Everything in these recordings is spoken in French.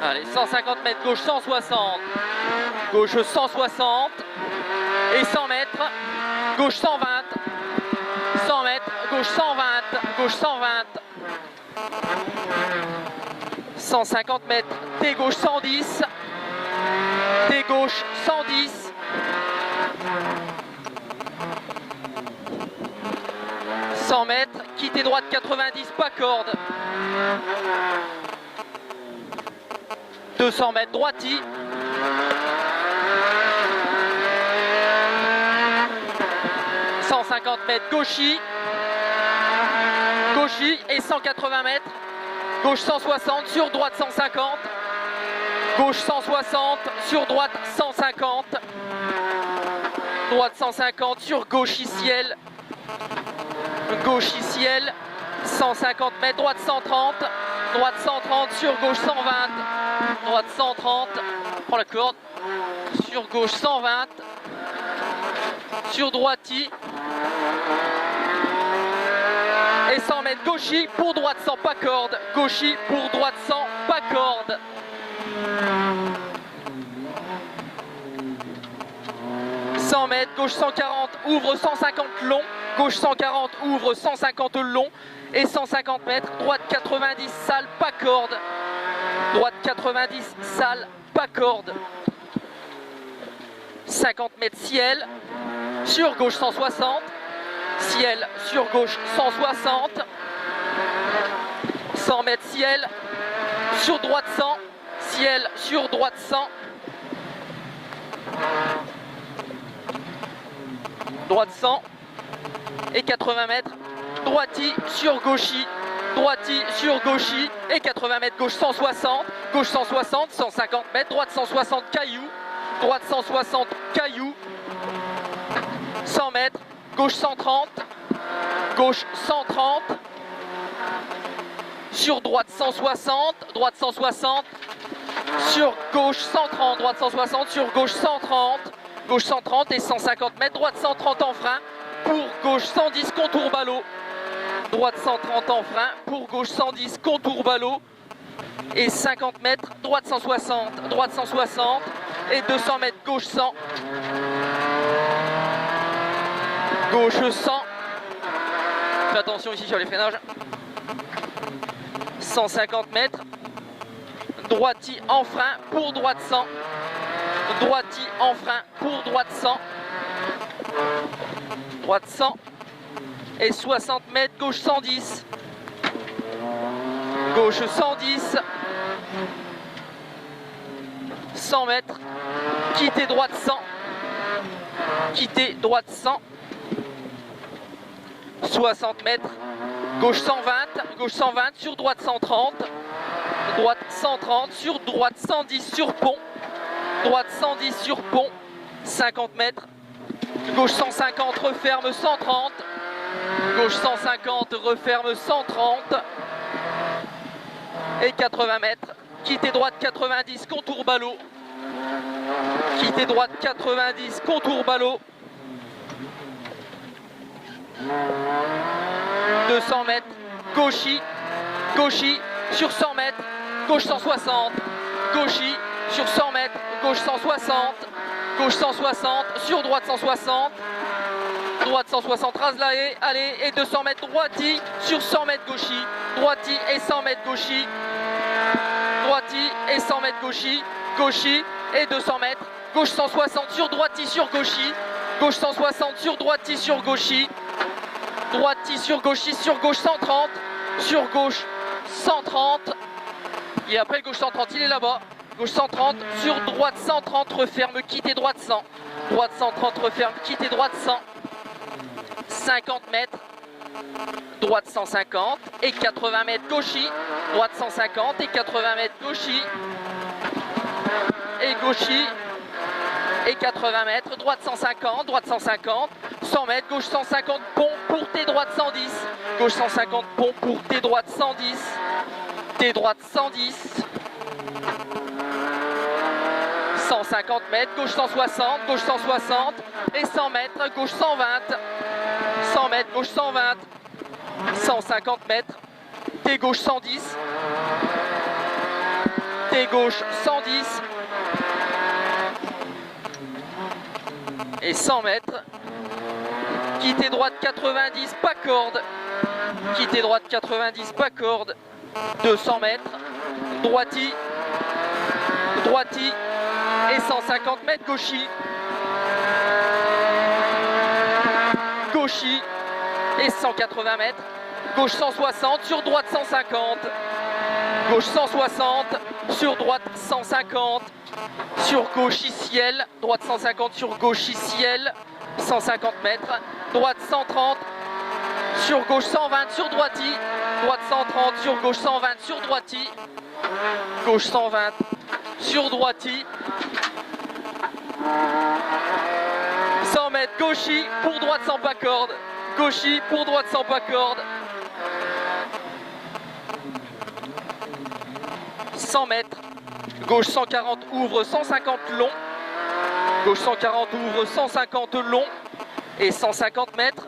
Allez, 150 mètres, gauche 160, gauche 160 et 100 mètres, gauche 120, 100 mètres, gauche 120, gauche 120, 150 mètres, T gauche 110, T gauche 110, 100 mètres, quittez droite 90, pas corde, 200 mètres, droiti, 150 mètres, gauchi, gauchi et 180 mètres, gauche 160, sur droite 150, gauche 160, sur droite 150, droite 150, sur gauche ciel, gauche ciel, 150 mètres, droite 130, droite 130, sur gauche 120, droite 130, prends la corde, sur gauche 120, sur droiti, et 100 mètres, gauchi, pour droite 100, pas corde, gauchi, pour droite 100, pas corde. « 100 mètres, gauche 140, ouvre 150 long, gauche 140, ouvre 150 long, et 150 mètres, droite 90, sale, pas corde, droite 90, sale, pas corde, 50 mètres, ciel, sur gauche 160, ciel, sur gauche 160, 100 mètres, ciel, sur droite 100, ciel, sur droite 100, droite 100 et 80 mètres, droiti sur gauchi, droiti sur gauchi et 80 mètres, gauche 160, gauche 160, 150 mètres, droite 160 caillou, droite 160 caillou, 100 mètres, gauche 130, gauche 130, sur droite 160, droite 160, sur gauche 130, droite 160, sur gauche 130, gauche 130 et 150 mètres, droite 130 en frein, pour gauche 110, contour ballot, droite 130 en frein, pour gauche 110, contour ballot, et 50 mètres, droite 160, droite 160, et 200 mètres, gauche 100, gauche 100, fais attention ici sur les freinages, 150 mètres, droiti en frein, pour droite 100, droiti en frein, pour droite 100, droite 100, et 60 mètres, gauche 110, gauche 110, 100 mètres, quittez droite 100, quittez droite 100, 60 mètres, gauche 120, sur droite 130, droite 130, sur droite 110 sur pont, droite 110 sur pont, 50 mètres, gauche 150, referme 130, gauche 150, referme 130, et 80 mètres, quittez droite 90, contour ballot, quittez droite 90, contour ballot, 200 mètres, gauchi, gauchi, sur 100 mètres, gauche 160, gauchi, sur 100 mètres, gauche 160, gauche 160, sur droite 160, droite 160, rase la haie, allez, et 200 mètres, droiti, sur 100 mètres, gauchi, droiti et 100 mètres, gauchi, droiti et 100 mètres, gauchi, gauchi et 200 mètres, gauche 160, sur droiti, sur gauchi, gauche 160, sur droiti, sur gauchi, droiti, sur gauchi, sur gauche 130, sur gauche 130, et après gauche 130, il est là-bas, gauche 130, sur droite 130, referme, quittez droite 100, droite 130, referme, quittez droite 100, 50 mètres, droite 150 et 80 mètres, gauchi, droite 150 et 80 mètres, gauchi, et gauchi, et 80 mètres, droite 150, 100 mètres, gauche 150, pont pour T droite 110, gauche 150, pont pour T droite 110, T droite 110, 150 mètres, gauche 160, et 100 mètres, gauche 120, 100 mètres, gauche 120, 150 mètres, T gauche 110, quitter gauche 110 et 100 mètres, quitter droite 90, pas corde, quitter droite 90, pas corde, 200 mètres, droiti, droiti et 150 mètres gauchi, gauchi et 180 mètres, gauche 160, sur droite 150, gauche 160, sur droite 150, sur gauche ciel, droite 150, sur gauche ciel, 150 mètres, droite 130, sur gauche 120, sur droiti, droite 130, sur gauche 120, sur droiti, gauche 120, sur droiti, 100 mètres, gauchi, pour droite sans pas corde, gauchi, pour droite sans pas corde, 100 mètres, gauche 140, ouvre 150 long, gauche 140, ouvre 150 long et 150 mètres,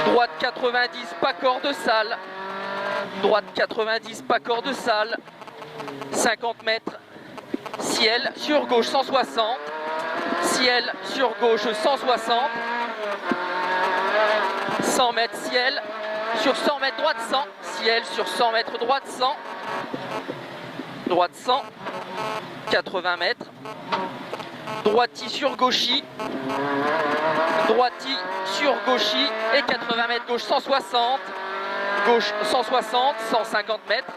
droite 90, pas corde sale, droite 90, pas corde sale, 50 mètres, ciel, sur gauche 160, ciel, sur gauche 160, 100 mètres, ciel, sur 100 mètres, droite 100, ciel, sur 100 mètres, droite 100, droite 100, 80 mètres, droiti sur gauchi, droiti sur gauchi et 80 mètres, gauche 160, gauche 160, 150 mètres,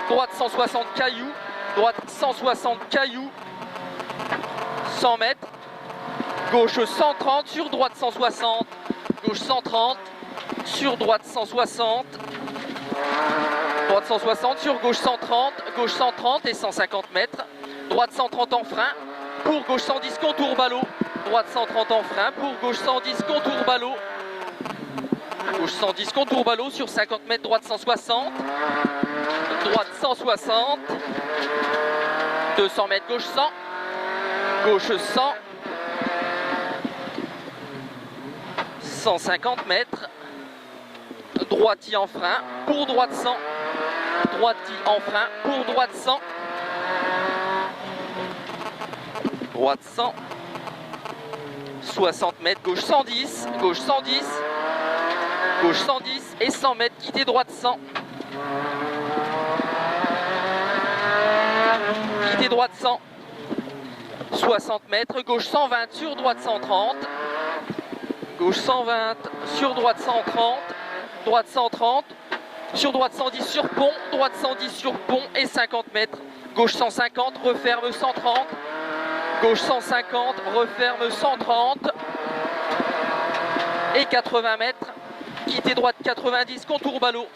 droite 160 cailloux, droite 160 cailloux, 100 mètres, gauche 130, sur droite 160, gauche 130, sur droite 160, droite 160, sur gauche 130 et 150 mètres, droite 130 en frein, pour gauche 110 contour ballot, droite 130 en frein, pour gauche 110 contour ballot, gauche 110 contour ballot, sur 50 mètres, droite 160, droite 160, 200 mètres, gauche 100, gauche 100, 150 mètres, droiti en frein, pour droite 100, droiti en frein, pour droite 100, droite 100, 60 mètres, gauche 110, gauche 110, gauche 110 et 100 mètres, quitter droite 100, quitter droite 100, 60 mètres, gauche 120, sur droite 130, gauche 120, sur droite 130, droite 130, sur droite 110 sur pont, droite 110 sur pont et 50 mètres, gauche 150, referme 130, gauche 150, referme 130 et 80 mètres, quitter droite 90, contour ballot,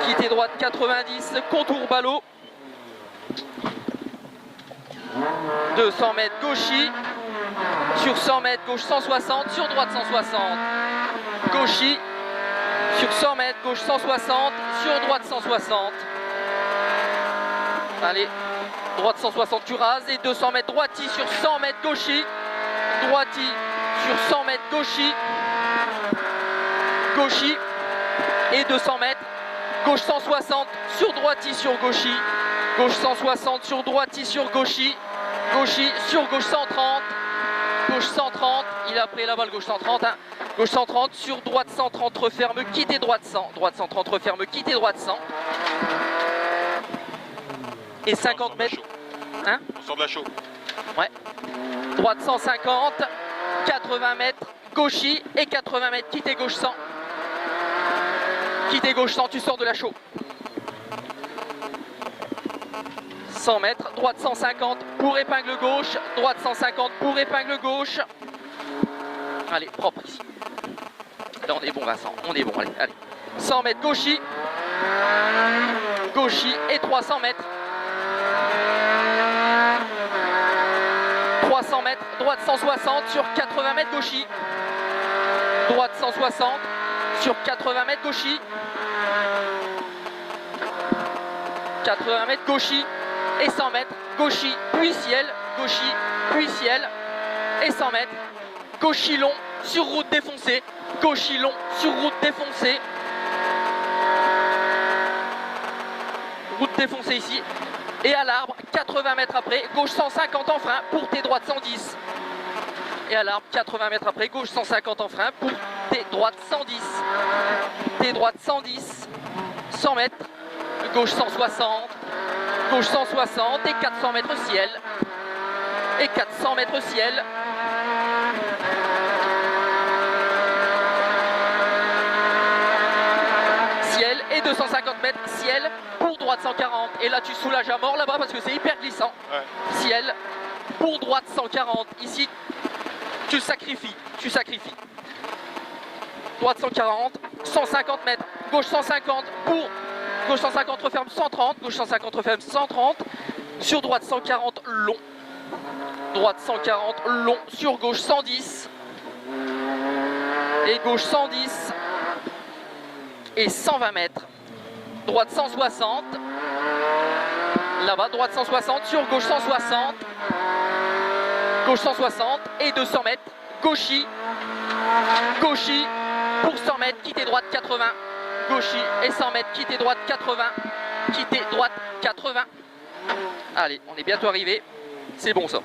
quitter droite 90, contour ballot, 200 mètres, gauchi, sur 100 mètres, gauche 160, sur droite 160, gauchi, sur 100 mètres, gauche 160, sur droite 160, allez, droite 160 tu rases et 200 mètres, droiti sur 100 mètres, gauchi, droiti sur 100 mètres, gauchi, gauchi et 200 mètres, gauche 160, sur droiti sur gauchi, gauche 160, sur droiti sur gauchi, gauchi, sur gauche 130, gauche 130, il a pris la balle, gauche 130, hein. Gauche 130, sur droite 130, referme, quitter droite 100, droite 130, referme, quitter droite 100, et 50 mètres, hein, on sort de la chaux, ouais, droite 150, 80 mètres, gauchi, et 80 mètres, quitter gauche 100, quitter gauche 100, tu sors de la chaux, 100 mètres, droite 150 pour épingle gauche, droite 150 pour épingle gauche. Allez, propre ici. Là on est bon Vincent, on est bon, allez, allez. 100 mètres, gauchi, gauchi et 300 mètres. 300 mètres, droite 160 sur 80 mètres, gauchi. Droite 160 sur 80 mètres, gauchi. 80 mètres, gauchi. Et 100 mètres, gauchi, puis ciel, gauchi, puis ciel, et 100 mètres, gauchi long, sur route défoncée, gauchi long, sur route défoncée, route défoncée ici, Et à l'arbre, 80 mètres après, gauche 150 en frein pour tes droites 110. Et à l'arbre, 80 mètres après, gauche 150 en frein pour tes droites 110. Tes droites 110, 100 mètres, gauche 160, gauche 160 et 400 mètres ciel. Et 400 mètres ciel. Ciel et 250 mètres ciel pour droite 140. Et là tu soulages à mort là-bas parce que c'est hyper glissant. Ouais. Ciel pour droite 140. Ici tu sacrifies, tu sacrifies. Droite 140, 150 mètres, gauche 150 pour gauche 150 referme 130, gauche 150 referme 130, sur droite 140 long, droite 140 long, sur gauche 110 et gauche 110 et 120 mètres, droite 160, là-bas droite 160, sur gauche 160, gauche 160 et 200 mètres, gauchis, gauchis pour 100 mètres, quittez droite 80, gauchis et 100 mètres, quittez droite 80, quittez droite 80. Allez, on est bientôt arrivé, c'est bon ça.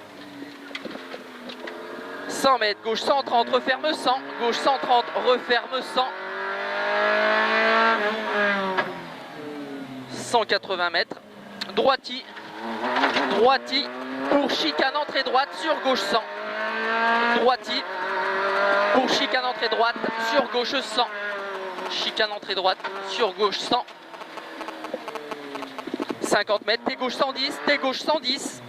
100 mètres, gauche 130, referme 100, gauche 130, referme 100. 180 mètres, droiti, droiti, pour chicane entrée droite sur gauche 100. Droiti, pour chicane entrée droite sur gauche 100. Chicane entrée droite sur gauche 100. 50 mètres, t'es gauche 110, t'es gauche 110.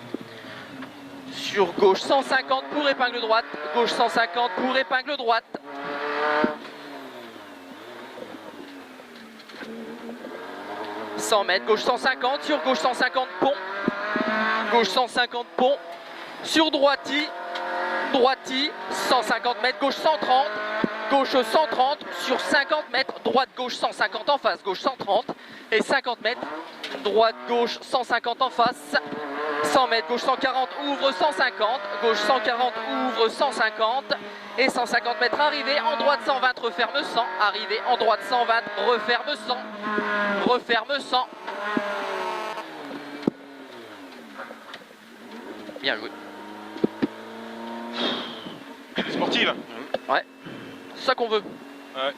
Sur gauche 150 pour épingle droite, gauche 150 pour épingle droite. « 100 mètres, gauche 150, sur gauche 150 pont, gauche 150 pont, sur droiti, droiti, 150 mètres, gauche 130, gauche 130, sur 50 mètres, droite gauche 150 en face, gauche 130, et 50 mètres, droite gauche 150 en face, 100 mètres, gauche 140, ouvre 150, gauche 140, ouvre 150, et 150 mètres, arrivé, en droite 120, referme 100, arrivé, en droite 120, referme 100, referme 100. Bien joué. Sportive. Ouais, c'est ça qu'on veut. Ouais.